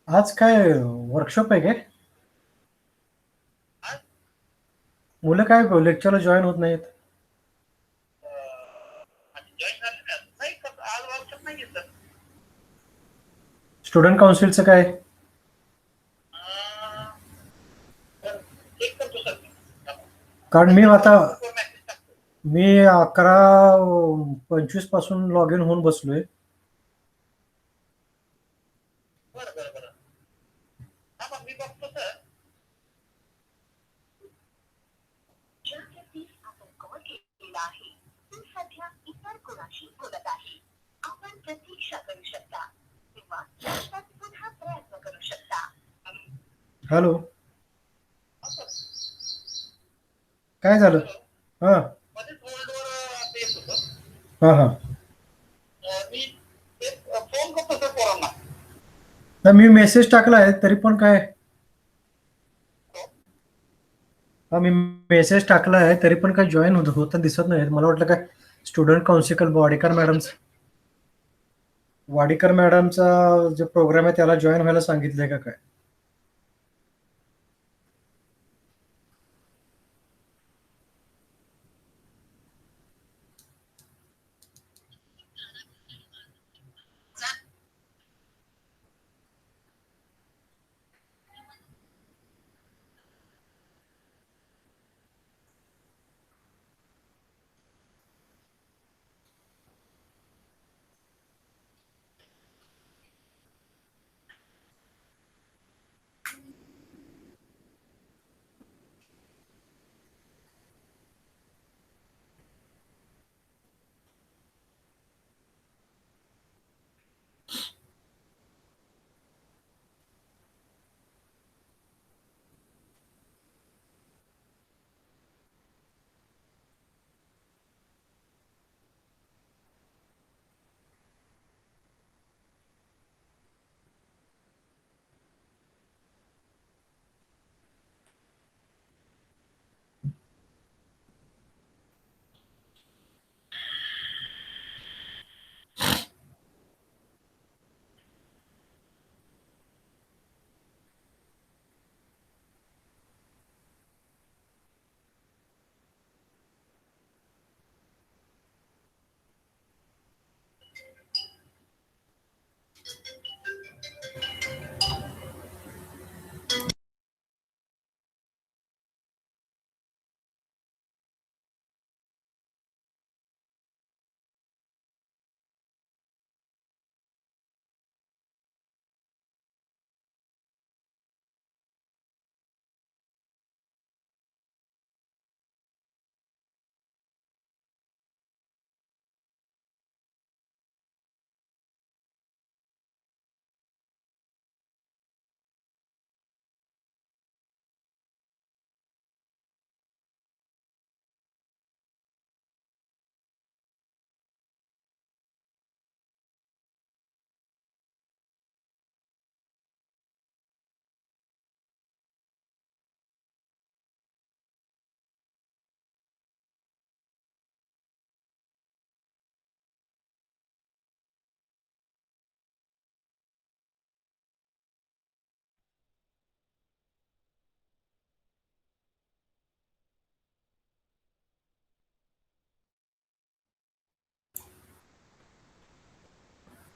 आज काय वर्कशॉप आहे काय? मुलं काय लेक्चरला जॉईन होत नाहीत. स्टुडंट काउन्सिलचं काय? कारण मी 11:25 पासून लॉग इन होऊन बसलोय. ज्या व्यक्तीस आपण कॉल केलेला आहे ती सध्या इतर कोणाशी बोलत आहे. आपण प्रतीक्षा करू शकता किंवा नंतर पुन्हा प्रयत्न करू शकता. हॅलो, काय झालं? हां हां हां. तर मी मेसेज टाकला आहे तरी पण काय? हा, मी मेसेज टाकला आहे तरी पण काय जॉईन होतं दिसत नाही. मला वाटलं काय स्टुडंट काउन्सिल वाडीकर मॅडमचा जे प्रोग्राम आहे त्याला जॉईन व्हायला सांगितलंय का काय?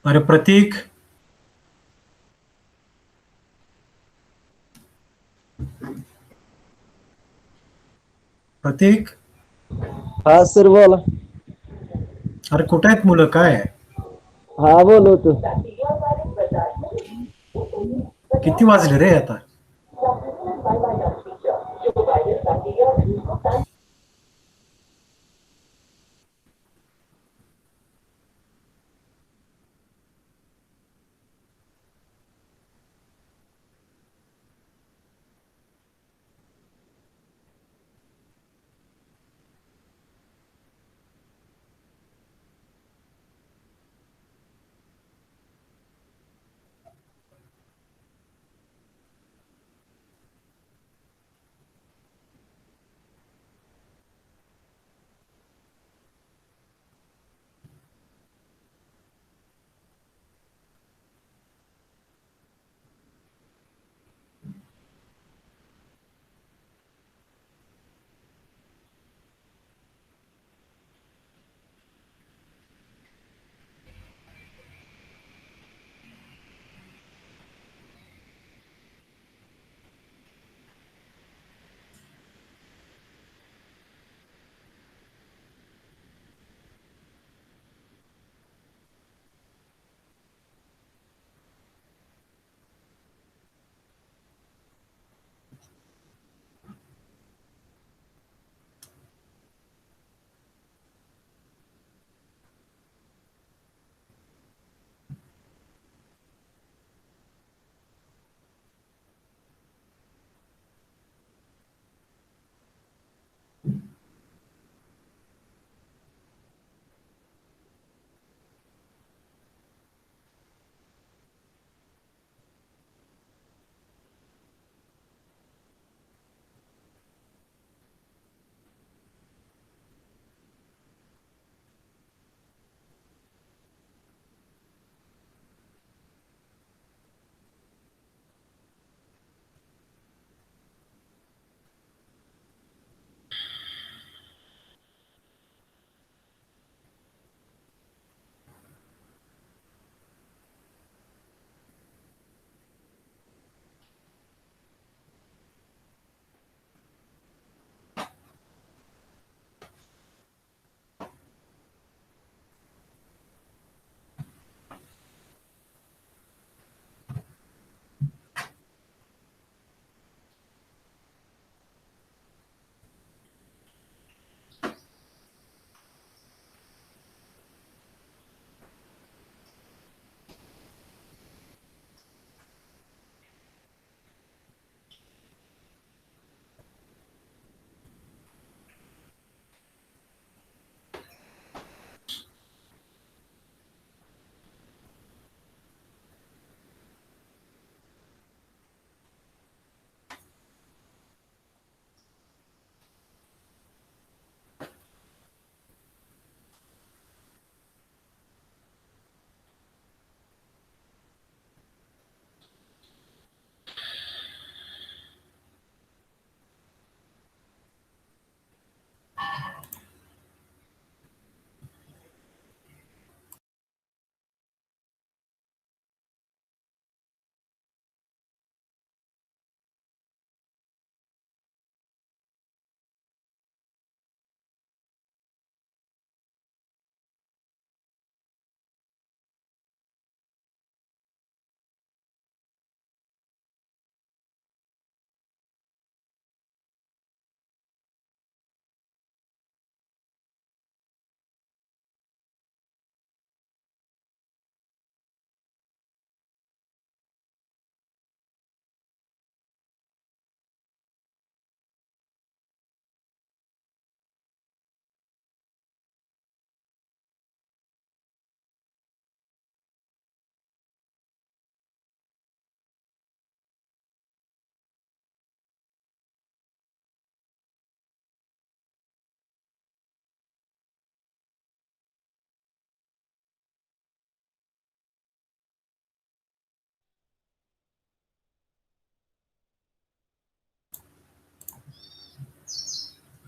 अरे प्रतीक, प्रतीक, हा सर बोला. अरे कुठे आहेत मुलं काय? हा बोलवतो. किती वाजले रे आता?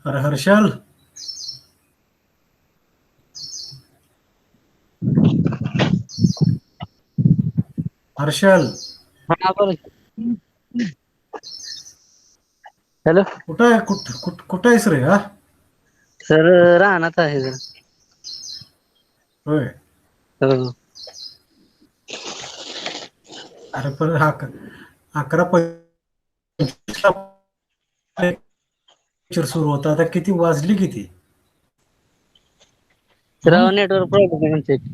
अरे हर्षल, हर्षल, हा बोल. हॅलो कुठं आहे? कुठं आहेस रे? हा, सर, राहणार आहे जरा. होय. हो. अरे पण हा 11:25 लेक्चर सुरू होता. आता किती वाजली किती? सर हम्म? नेटवर्क प्रॉब्लेम आहे आमच्या इथे.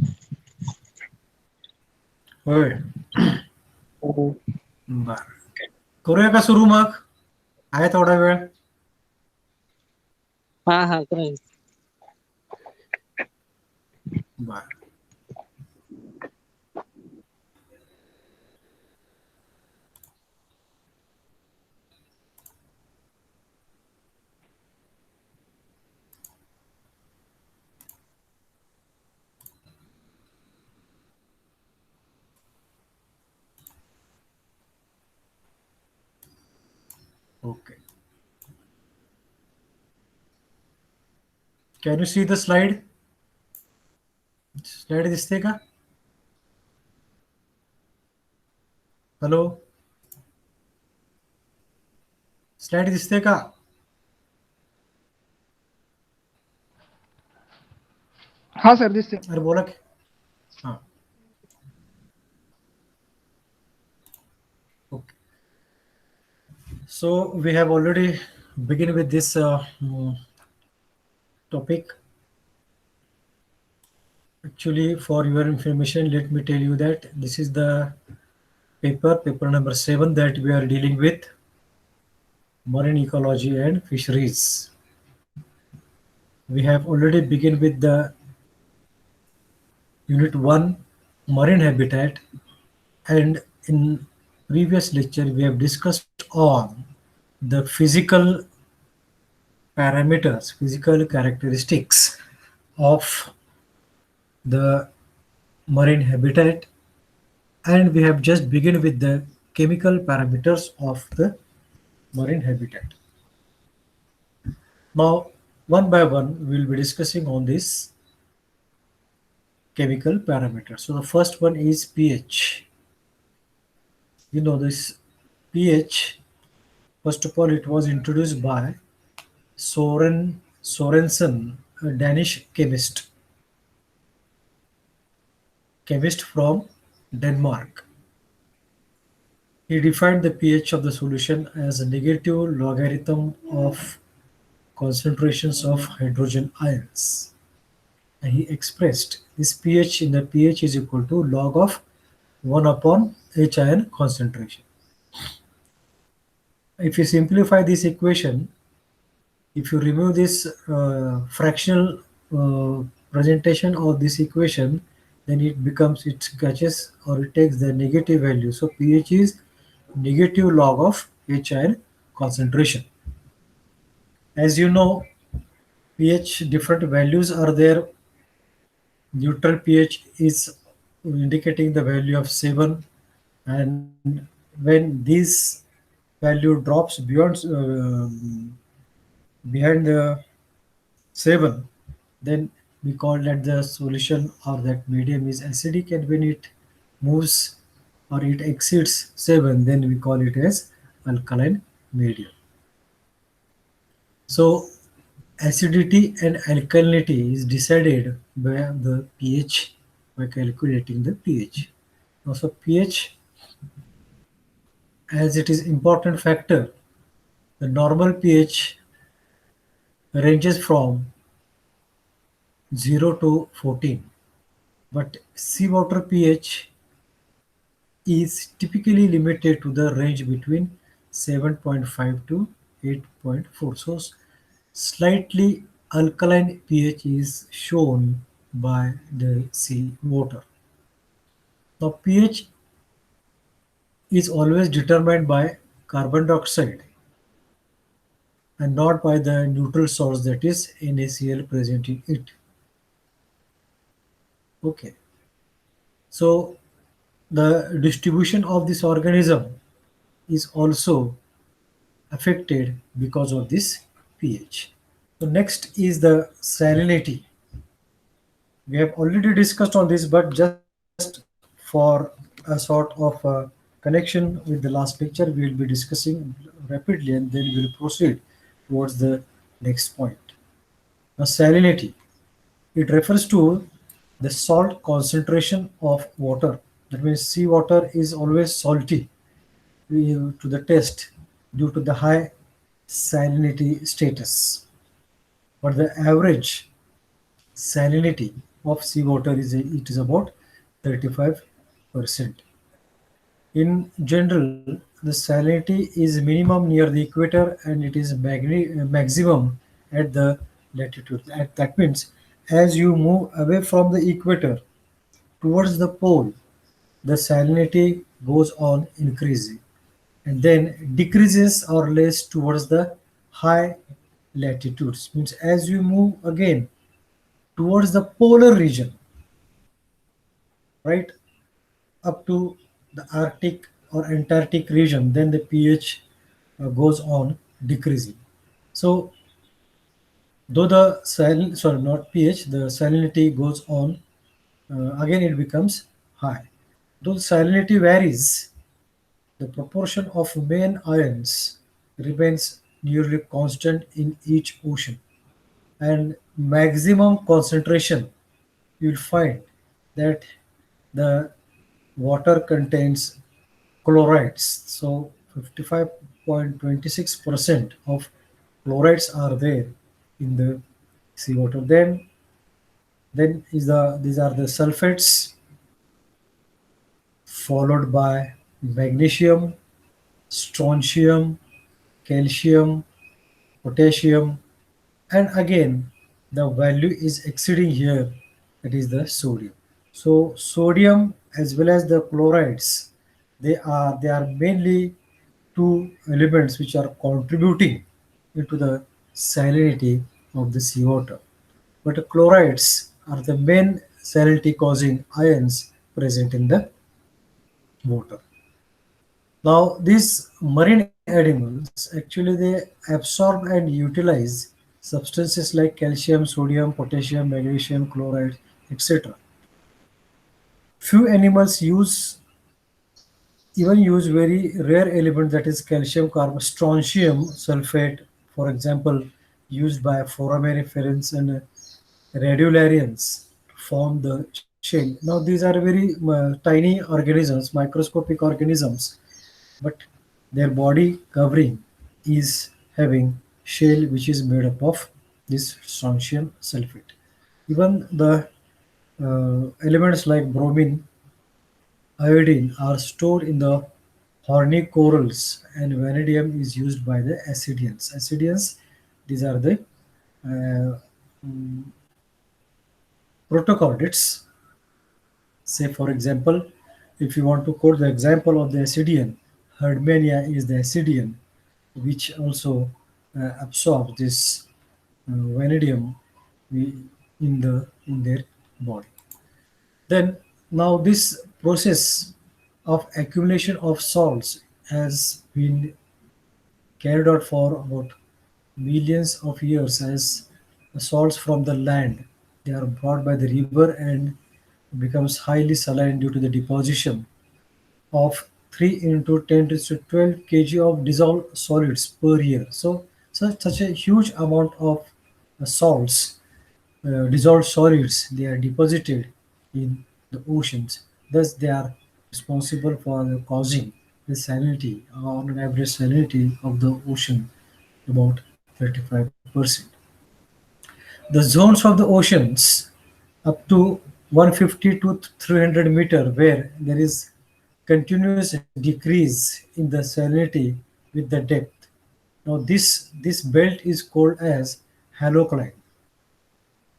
होय. हो. बर, करूया का सुरू मग? आहे थोडा वेळ. हा हा करेन. बर. Okay. Can you see the slide? Slide दिसते का? हॅलो, स्लाइड दिसते का? हा सर दिसते. अरे बोला की. हां, okay. So we have already begun with this topic. Actually, for your information, let me tell you that this is the paper number 7 that we are dealing with marine ecology and fisheries. We have already begun with the unit 1 marine habitat, and in previous lecture we have discussed on the physical characteristics of the marine habitat, and we have just begun with the chemical parameters of the marine habitat. Now, one by one, we will be discussing on this chemical parameters. So the first one is pH. You know this pH. First of all, it was introduced by Sorensen, a Danish chemist from Denmark. He defined the pH of the solution as a negative logarithm of concentrations of hydrogen ions. And he expressed this pH in the pH is equal to log of 1 upon H ion concentration. If you simplify this equation, if you remove this fractional uh, presentation of this equation, then it catches or it takes the negative value. So pH is negative log of H ion concentration. As you know, pH different values are there. Neutral pH is indicating the value of 7, and when this value drops behind the 7, then we call that the solution or that medium is acidic, and when it moves or it exceeds 7, then we call it as alkaline medium. So acidity and alkalinity is decided by the pH, by calculating the pH. Also pH, as it is important factor, the normal pH ranges from 0 to 14, but seawater pH is typically limited to the range between 7.5 to 8.4. So slightly alkaline pH is shown by the seawater. Now pH is always determined by carbon dioxide and not by the neutral source, that is NaCl present in it. Okay. So the distribution of this organism is also affected because of this pH. So next is the salinity. We have already discussed on this, but just for a sort of connection with the last lecture, we will be discussing rapidly and then we will proceed towards the next point. Now, salinity. It refers to the salt concentration of water. That means seawater is always salty to the taste due to the high salinity status. But the average salinity of seawater it is about 35%. In general, the salinity is minimum near the equator and it is maximum at the latitude. That means as you move away from the equator towards the pole, the salinity goes on increasing and then decreases or less towards the high latitudes. Means as you move again towards the polar region, right, up to the Arctic or Antarctic region, then the pH goes on decreasing. So, though the sorry, not pH, the salinity goes on again, it becomes high. Though the salinity varies, the proportion of main ions remains nearly constant in each ocean, and maximum concentration you'll find that the water contains chlorides. So 55.26% of chlorides are there in the seawater. Then is these are the sulfates, followed by magnesium, strontium, calcium, potassium, and again the value is exceeding here, that is the sodium. So sodium as well as the chlorides, they are mainly two elements which are contributing into the salinity of the seawater. But chlorides are the main salinity causing ions present in the water. Now these marine animals actually they absorb and utilize substances like calcium, sodium, potassium, magnesium, chloride, etc. Few animals use very rare element, that is calcium carbonate, strontium sulfate, for example, used by foraminiferans and radiolarians to form the shell. Now these are very tiny organisms, microscopic organisms, but their body covering is having shell which is made up of this strontium sulfate. Even the elements like bromine, iodine are stored in the horny corals, and vanadium is used by the ascidians. Ascidians, these are the uh, mm, protochordates. Say, for example, if you want to quote the example of the ascidian, Herdmania is the ascidian, which also absorbs this vanadium in their body. Then now this process of accumulation of salts has been carried out for about millions of years as salts from the land. They are brought by the river and becomes highly saline due to the deposition of 3 into 10 to the 12 kg of dissolved solids per year. So such a huge amount of salts, dissolved solids, they are deposited in the oceans. Thus, they are responsible for causing the salinity, on an average salinity of the ocean, about 35%. The zones of the oceans up to 150 to 300 meter where there is continuous decrease in the salinity with the depth. Now this belt is called as halocline.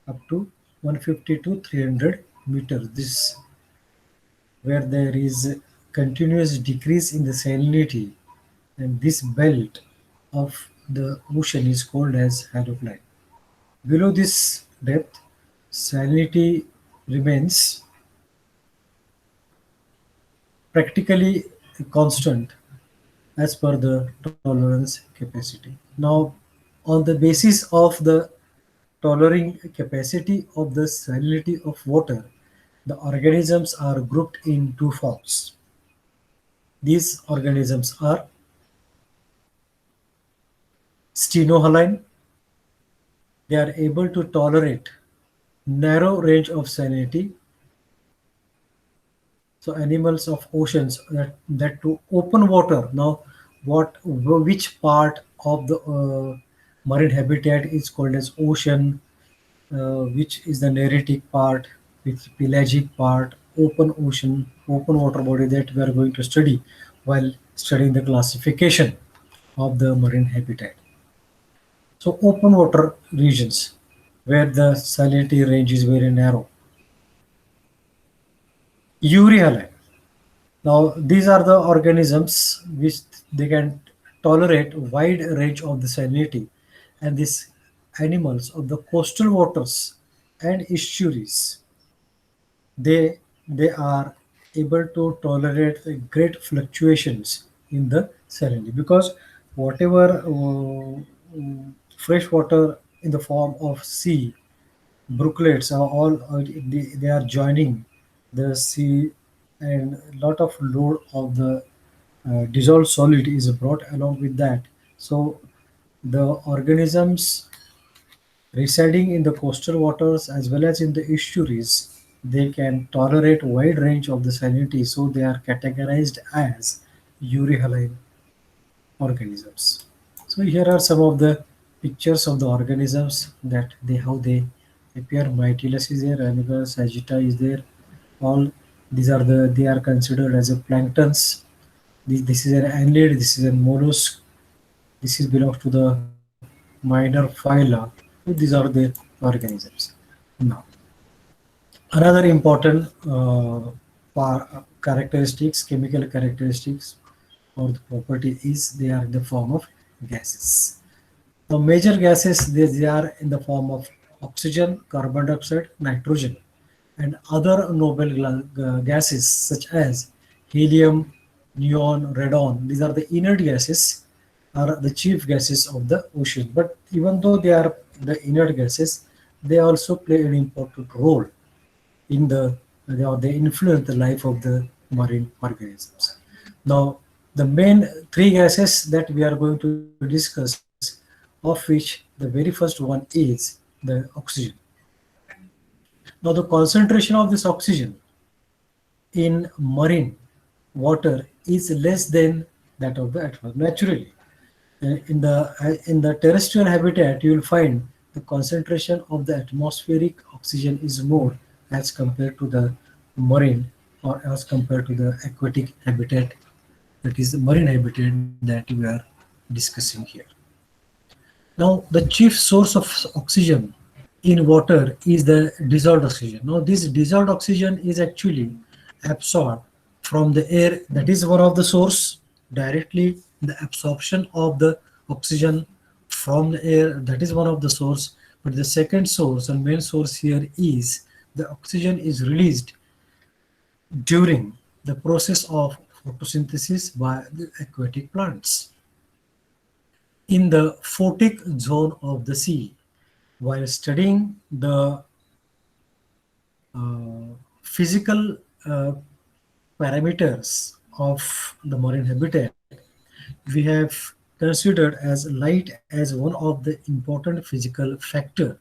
Up to 150 to 300 meters, this where there is continuous decrease in the salinity, and this belt of the ocean is called as halocline. Below this depth, salinity remains practically constant as per the tolerance capacity. Now, On the basis of the tolerating capacity of the salinity of water, the organisms are grouped in two forms. These organisms are stenohaline. They are able to tolerate narrow range of salinity. So animals of oceans that to open water. Now, which part of the marine habitat is called as ocean, which is the neritic part, which pelagic part, open ocean, open water body that we are going to study while studying the classification of the marine habitat. So open water regions where the salinity range is very narrow. Urea. Now, these are the organisms which they can tolerate wide range of the salinity, and these animals of the coastal waters and estuaries, they are able to tolerate the great fluctuations in the salinity because whatever fresh water in the form of sea brooklets are all they are joining the sea, and a lot of load of the dissolved solid is brought along with that. So the organisms residing in the coastal waters as well as in the estuaries, they can tolerate wide range of the salinity, so they are categorized as euryhaline organisms. So here are some of the pictures of the organisms that they how they appear. Mytilus is there, Amiga sagitta is there. All these are they are considered as a planktons. This is an annelid, this is a mollusk, this is belongs to the minor phyla. So these are the organisms. Now, another important characteristics, chemical characteristics or the property is they are in the form of gases. The major gases they are in the form of oxygen, carbon dioxide, nitrogen, and other noble gases such as helium, neon, radon. These are the inert gases, are the chief gases of the ocean. But even though they are the inert gases, they also play an important role in they influence the life of the marine organisms. Now, the main three gases that we are going to discuss, of which the very first one is the oxygen. Now, the concentration of this oxygen in marine water is less than that of the atmosphere. Naturally, in the terrestrial habitat, you will find the concentration of the atmospheric oxygen is more as compared to the marine or as compared to the aquatic habitat, that is the marine habitat that we are discussing here. Now, the chief source of oxygen in water is the dissolved oxygen. Now, this dissolved oxygen is actually absorbed from the air. That is one of the source directly. The absorption of the oxygen from the air, that is one of the source. But the second source and main source here is the oxygen is released during the process of photosynthesis by the aquatic plants in the photic zone of the sea. While studying the physical parameters of the marine habitat, we have considered as light as one of the important physical factor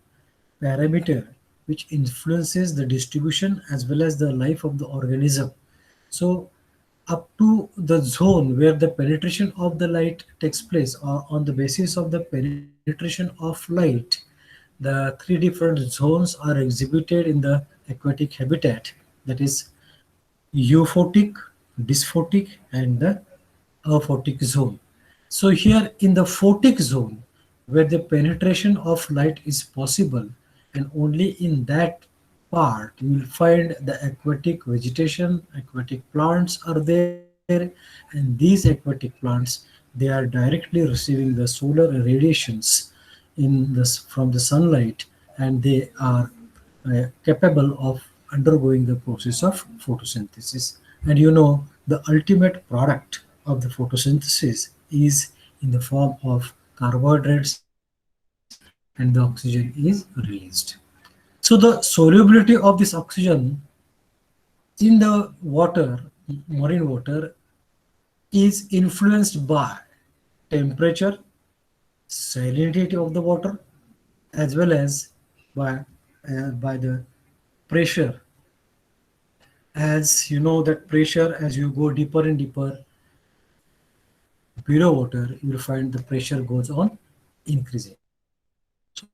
parameter which influences the distribution as well as the life of the organism. So up to the zone where the penetration of the light takes place, or on the basis of the penetration of light, the three different zones are exhibited in the aquatic habitat, that is euphotic, dysphotic, and the aphotic zone. So here in the photic zone, where the penetration of light is possible, and only in that part you will find the aquatic vegetation, aquatic plants are there, and these aquatic plants they are directly receiving the solar radiations from the sunlight, and they are capable of undergoing the process of photosynthesis. And you know, the ultimate product of the photosynthesis is in the form of carbohydrates and the oxygen is released. So the solubility of this oxygen in the water, marine water, is influenced by temperature, salinity of the water, as well as by by the pressure. As you know that pressure, as you go deeper and deeper below water, you will find the pressure goes on increasing. So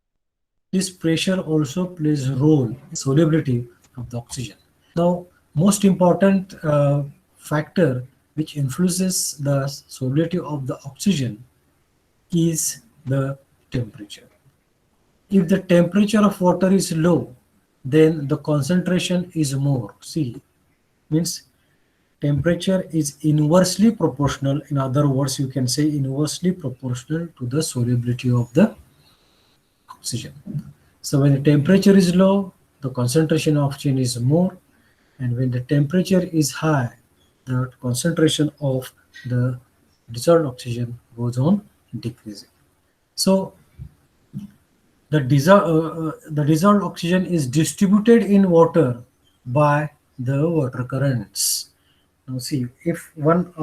this pressure also plays a role in the solubility of the oxygen. Now, most important factor which influences the solubility of the oxygen is the temperature. If the temperature of water is low, then the concentration is more. See, means temperature is inversely proportional. In other words, you can say inversely proportional to the solubility of the oxygen. So when the temperature is low, the concentration of oxygen is more, and when the temperature is high, the concentration of the dissolved oxygen goes on decreasing. So the dissolved oxygen is distributed in water by the water currents. Now see, if one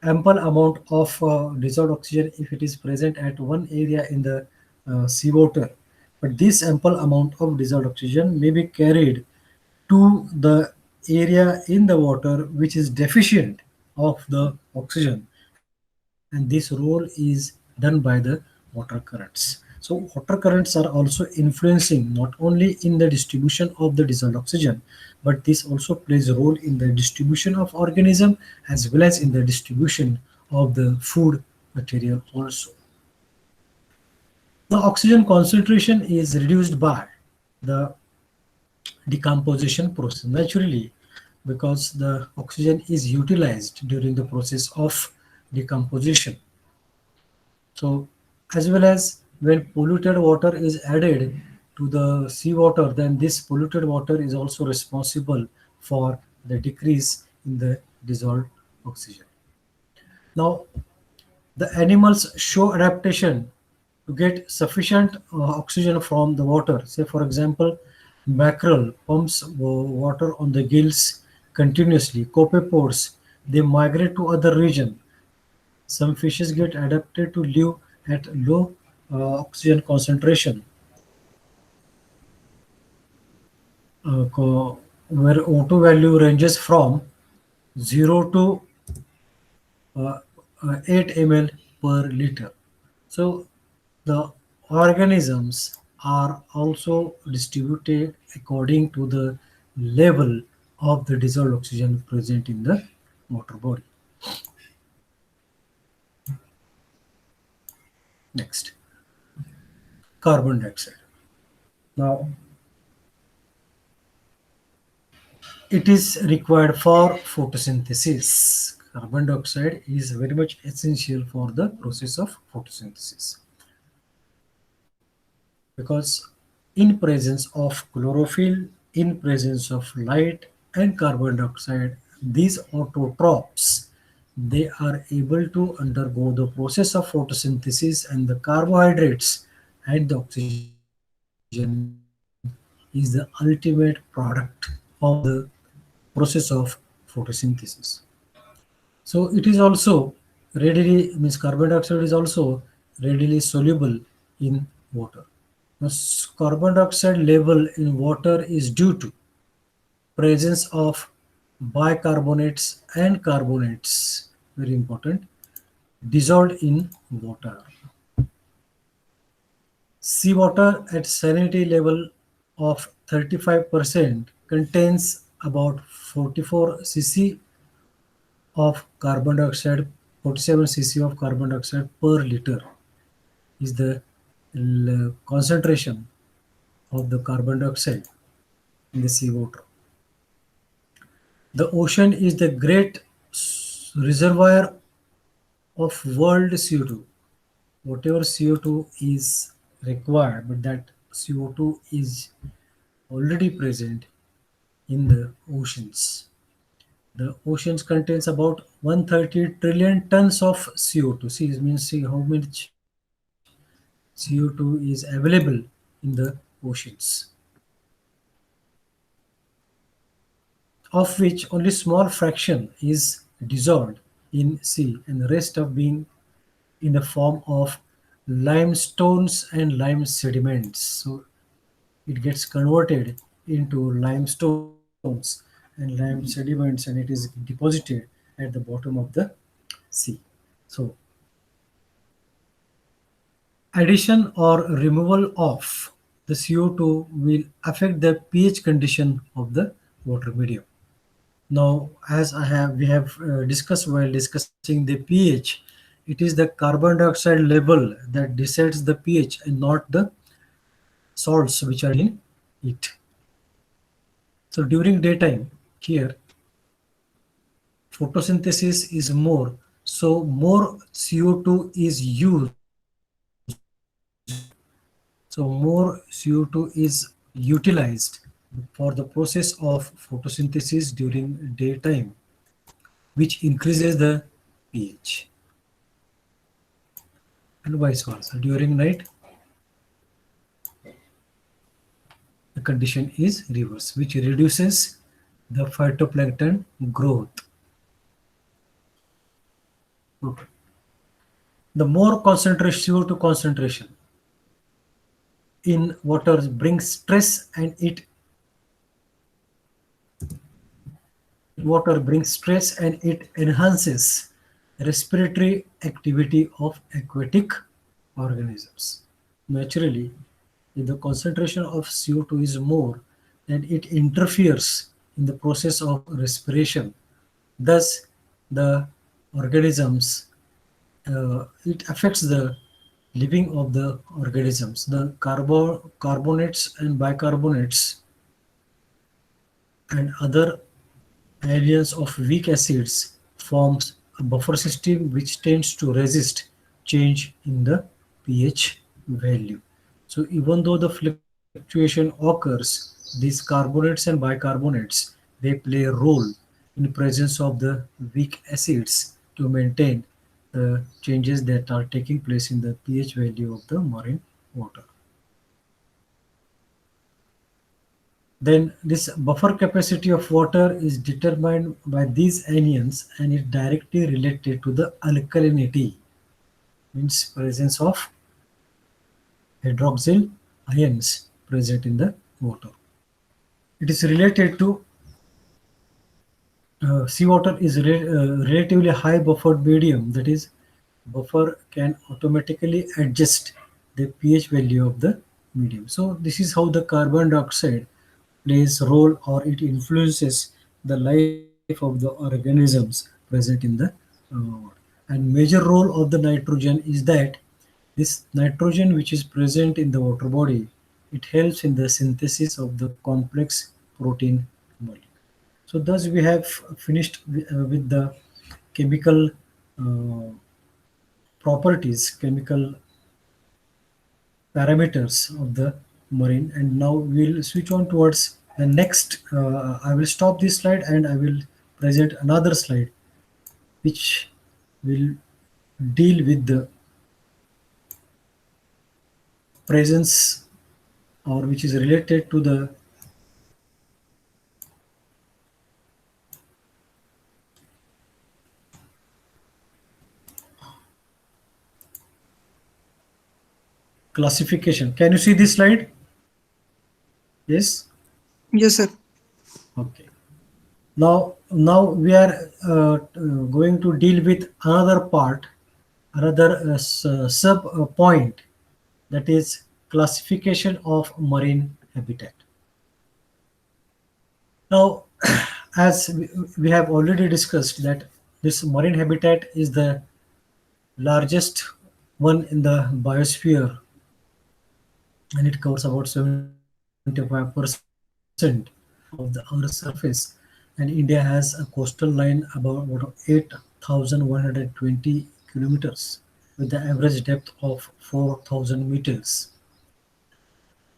ample amount of dissolved oxygen, if it is present at one area in the seawater, but this ample amount of dissolved oxygen may be carried to the area in the water which is deficient of the oxygen, and this role is done by the water currents. So water currents are also influencing not only in the distribution of the dissolved oxygen, but this also plays a role in the distribution of organism as well as in the distribution of the food material also. The oxygen concentration is reduced by the decomposition process naturally, because the oxygen is utilized during the process of decomposition. So as well as when polluted water is added to the seawater, then this polluted water is also responsible for the decrease in the dissolved oxygen. Now the animals show adaptation to get sufficient oxygen from the water. Say, for example, mackerel pumps water on the gills continuously. Copepods, they migrate to other region. Some fishes get adapted to live at low oxygen concentration, where O2 value ranges from 0 to uh, 8 ml per liter. So the organisms are also distributed according to the level of the dissolved oxygen present in the water body. Next, carbon dioxide. Now, it is required for photosynthesis. Carbon dioxide is very much essential for the process of photosynthesis, because in presence of chlorophyll, in presence of light and carbon dioxide, these autotrophs, they are able to undergo the process of photosynthesis, and the carbohydrates and the oxygen is the ultimate product of the process of photosynthesis. So it is also readily, means carbon dioxide is also readily soluble in water. Now, carbon dioxide level in water is due to presence of bicarbonates and carbonates, very important, dissolved in water. Seawater at salinity level of 35% contains about 44 cc of carbon dioxide, 47 cc of carbon dioxide per liter is the concentration of the carbon dioxide in the seawater. The ocean is the great reservoir of world CO2. Whatever CO2 is required, but that CO2 is already present in the oceans. The oceans contains about 130 trillion tons of CO2. See, it means see how much CO2 CO2 is available in the oceans, of which only small fraction is dissolved in sea and the rest of being in the form of limestones and lime sediments. So it gets converted into limestones and lime sediments and it is deposited at the bottom of the sea. So addition or removal of the CO2 will affect the pH condition of the water medium. Now, as we have discussed while discussing the pH, it is the carbon dioxide level that decides the pH and not the salts which are in it. So during daytime, here photosynthesis is more, so more CO2 is used. So more CO2 is utilized for the process of photosynthesis during daytime, which increases the pH, and vice versa. During night, the condition is reverse, which reduces the phytoplankton growth. Okay. The more concentration CO2 concentration in water brings stress and it enhances respiratory activity of aquatic organisms. Naturally, if the concentration of CO2 is more, then it interferes in the process of respiration. Thus, the organisms, it affects the living of the organisms. The carbonates and bicarbonates and other ions of weak acids forms a buffer system which tends to resist change in the pH value. So even though the fluctuation occurs, these carbonates and bicarbonates, they play a role in presence of the weak acids to maintain the changes that are taking place in the pH value of the marine water. Then this buffer capacity of water is determined by these anions and is directly related to the alkalinity, means presence of hydroxyl ions present in the water. It is related to seawater is relatively high buffered medium, that is buffer can automatically adjust the pH value of the medium. So this is how the carbon dioxide plays role or it influences the life of the organisms present in the water. And major role of the nitrogen is that this nitrogen which is present in the water body, it helps in the synthesis of the complex protein molecule. So thus we have finished with the chemical properties, chemical parameters of the marine, and now we'll switch on towards the next. I will stop this slide and I will present another slide which will deal with the presence or which is related to the classification. Can you see this slide? Yes. Yes, sir. Okay. Now we are going to deal with another part, another sub point, that is classification of marine habitat. Now, as we have already discussed that this marine habitat is the largest one in the biosphere and it covers about 75% of the Earth's surface. And India has a coastal line about 8,120 kilometers with the average depth of 4,000 meters.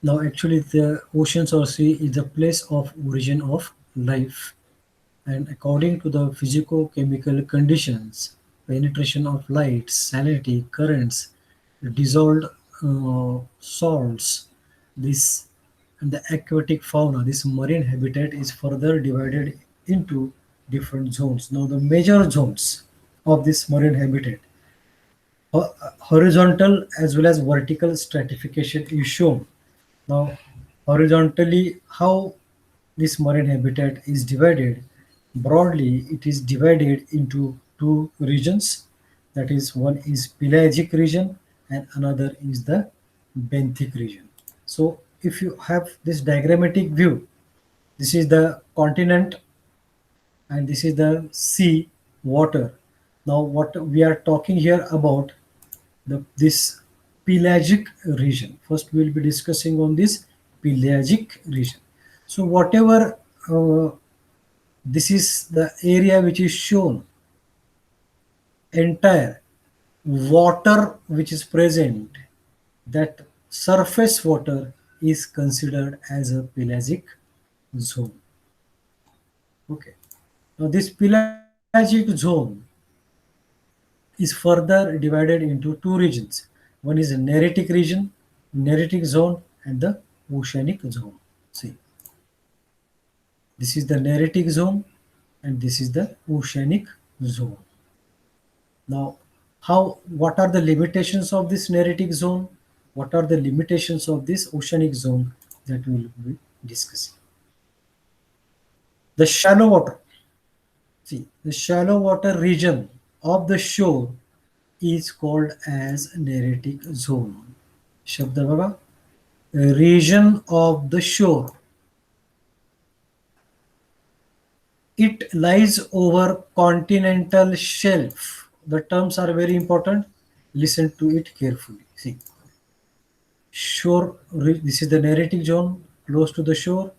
Now, actually, the oceans or sea is the place of origin of life, and according to the physico-chemical conditions, penetration of light, salinity, currents, dissolved salts, this and the aquatic fauna, this marine habitat is further divided into different zones. Now, the major zones of this marine habitat, horizontal as well as vertical stratification is shown. Now, horizontally, how this marine habitat is divided? Broadly, it is divided into two regions. That is, one is pelagic region and another is the benthic region. So, if you have this diagrammatic view, this is the continent and this is the sea water. Now, what we are talking here about this pelagic region. First, we will be discussing on this pelagic region. So, whatever this is the area which is shown, entire water which is present, that surface water is considered as a pelagic zone. Okay. Now, this pelagic zone is further divided into two regions. One is a Neritic region, Neritic zone, and the oceanic zone. See, this is the Neritic zone, and this is the oceanic zone. Now, what are the limitations of this Neritic zone? What are the limitations of this oceanic zone that we will be discussing? The shallow water. See, the shallow water region of the shore is called as Neritic zone. शब्द बघा, region of the shore. It lies over continental shelf. The terms are very important. Listen to it carefully. See, shore. This is the Neritic zone, close to the shore.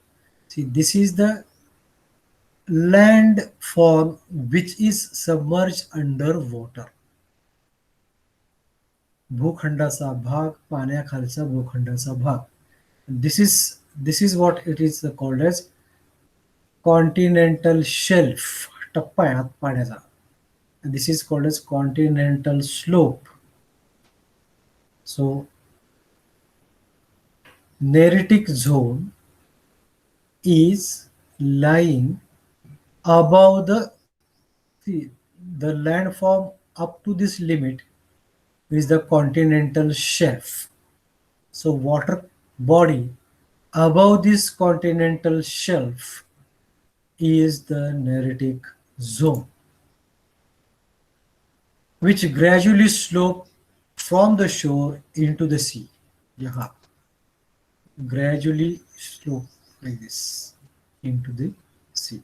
See, this is the land form which is submerged under water. भूखंडाचा भाग, पाण्याखालचा भूखंडाचा भाग. This is what it is called as continental shelf. टप्पा आहे हात पाण्याचा. And this is called as continental slope. So, Neritic zone is lying above the landform up to this limit is the continental shelf. So, water body above this continental shelf is the Neritic zone, which gradually slope from the shore into the sea. Yeah, gradually slope like this into the sea.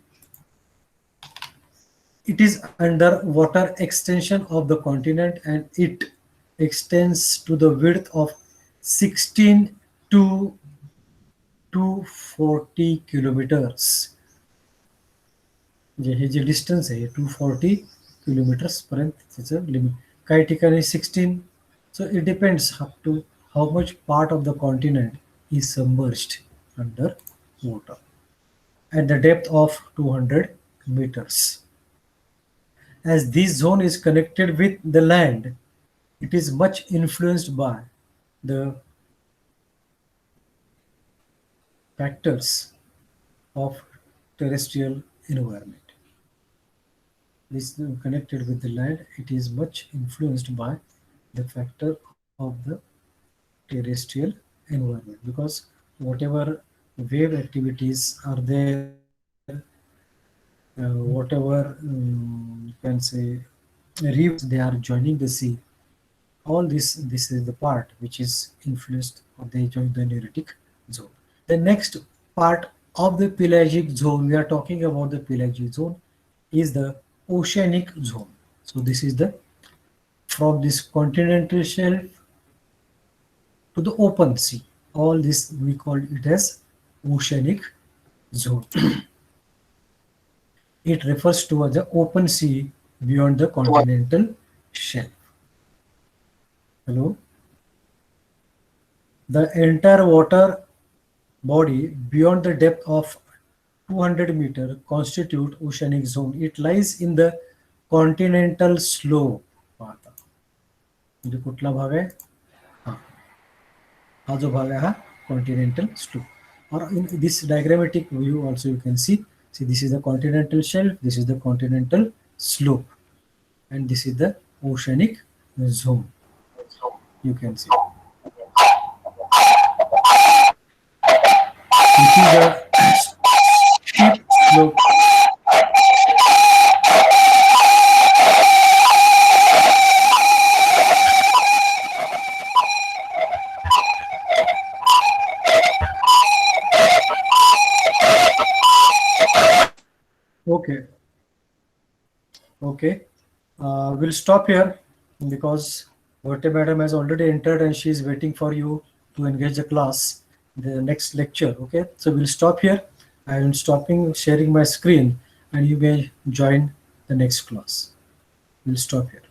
It is under water extension of the continent and it extends to the width of 16 to 240 kilometers. हे जे distance आहे 240 kilometres पर्यंत त्याचं limit. काही ठिकाणी 16. So it depends up to how much part of the continent is submerged under water at the depth of 200 meters. As this zone is connected with the land, it is much influenced by the factors of terrestrial environment. This connected with the land, it is much influenced by the factor of the terrestrial environment, because whatever wave activities are there, whatever you can say reefs they are joining the sea, all this is the part which is influenced or they join the Neritic zone. The next part of the pelagic zone, we are talking about the pelagic zone, is the oceanic zone. So this is the from this continental shelf to the open sea. All this we call it as oceanic zone. It refers to the open sea beyond the continental shelf. Hello? The entire water body beyond the depth of 200 meter constitute oceanic zone. It lies in the continental slope. म्हणजे कुठला भाग आहे? हा जो भाग आहे हा continental slope or in this diagrammatic view also you can see this is the continental shelf, this is the continental slope, and this is the oceanic zone. You can see which is a steep slope. Okay, okay. We'll stop here because Bhante madam has already entered and she is waiting for you to engage the class, the next lecture. Okay, so we'll stop here. I am stopping sharing my screen and you may join the next class. We'll stop here.